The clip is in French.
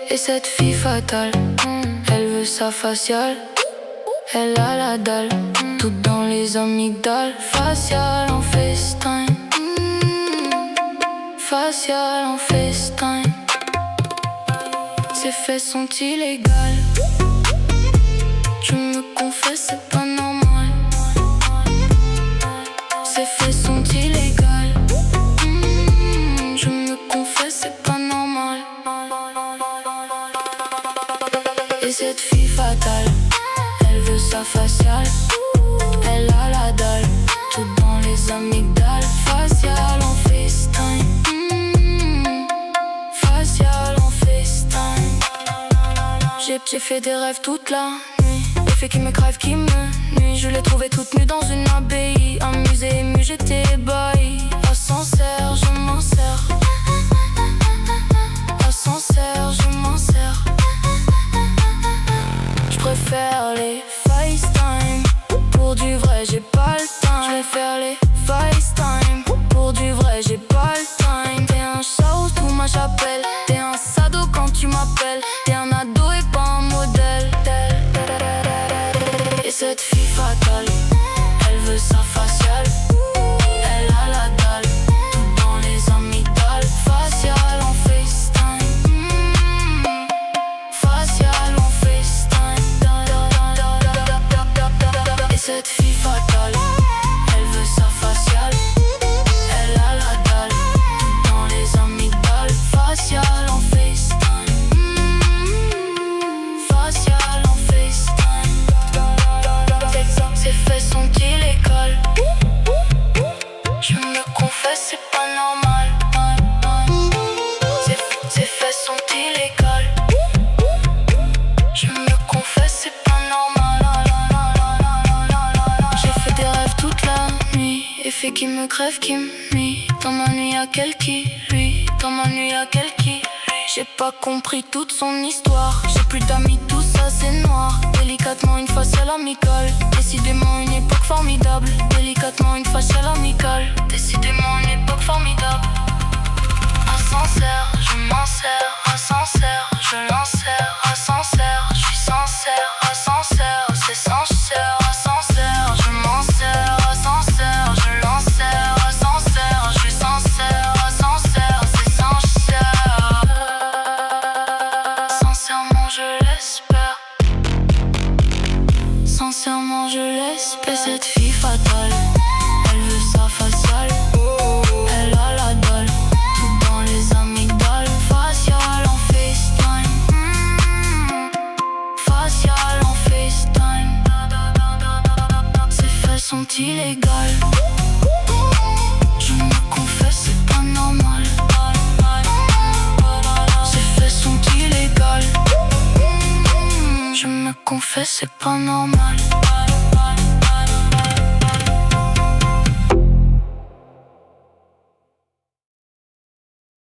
Et cette fille fatale, elle veut sa faciale. Elle a la dalle, tout dans les amygdales. Facial en FaceTime, facial en FaceTime. Ses fesses sont illégales. Je me confesse, c'est pas normal. Ses fesses sont illégales. Je me confesse, c'est pas normal. Et cette fille fatale, elle veut sa faciale. Elle a la dalle, tout dans les amygdales. Facial en FaceTime, facial en FaceTime. J'ai fait des rêves toute la nuit, des faits qui me crèvent, qui me nuisent. Je l'ai trouvée toute nue dans une abbaye. Un musée ému, j'étais ébahi. Ascenseur, je m'en sers. Ascenseur, je m'en sers. Je préfère les FaceTime. Pour du vrai, j'ai pas le temps. Je préfère les FaceTime. Pour du vrai, j'ai pas le time. T'es un chat ou ma chapelle. T'es un sado quand tu m'appelles. T'es un ado et pas un modèle. Et cette fille fatale, elle veut sa faciale. Elle a la dalle, tout dans les amygdales. Facial en FaceTime, facial en FaceTime. Et cette fille fatale, elle veut sa faciale. Elle a la dalle, tout dans les amygdales. Facial en FaceTime, facial en FaceTime. Ses fesses sont illégales. Je me confesse, c'est pas normal. Ses fesses sont illégales. Je me confesse, c'est pas normal. J'ai fait des rêves toute la nuit, effets qui me crèvent, qui me nuit. Dans ma nuit y'a quel qui lui. Dans ma nuit y'a quel qui. J'ai pas compris toute son histoire. J'ai plus d'amis, tout ça c'est noir. Délicatement une faciale amicale. Décidément une époque formidable. Délicatement une faciale amicale. Décidément une époque formidable. Ascenseur, je m'en sers. Ascenseur, je l'en sers. Ascenseur, je suis sincère. Ascenseur, c'est sincère. Ascenseur, je m'en sers. Ascenseur, je l'en sers. Ascenseur, je suis sincère. Ascenseur, c'est sincère. Sincèrement, je l'espère. Sincèrement, je l'espère. Cette fille fatale, elle veut sa faciale. Elle a la dalle, tout dans les amygdales. Facial en FaceTime, facial en FaceTime. Ses fesses sont illégales. Je me confesse, c'est pas normal. Ses fesses sont illégales. Je me confesse, c'est pas normal.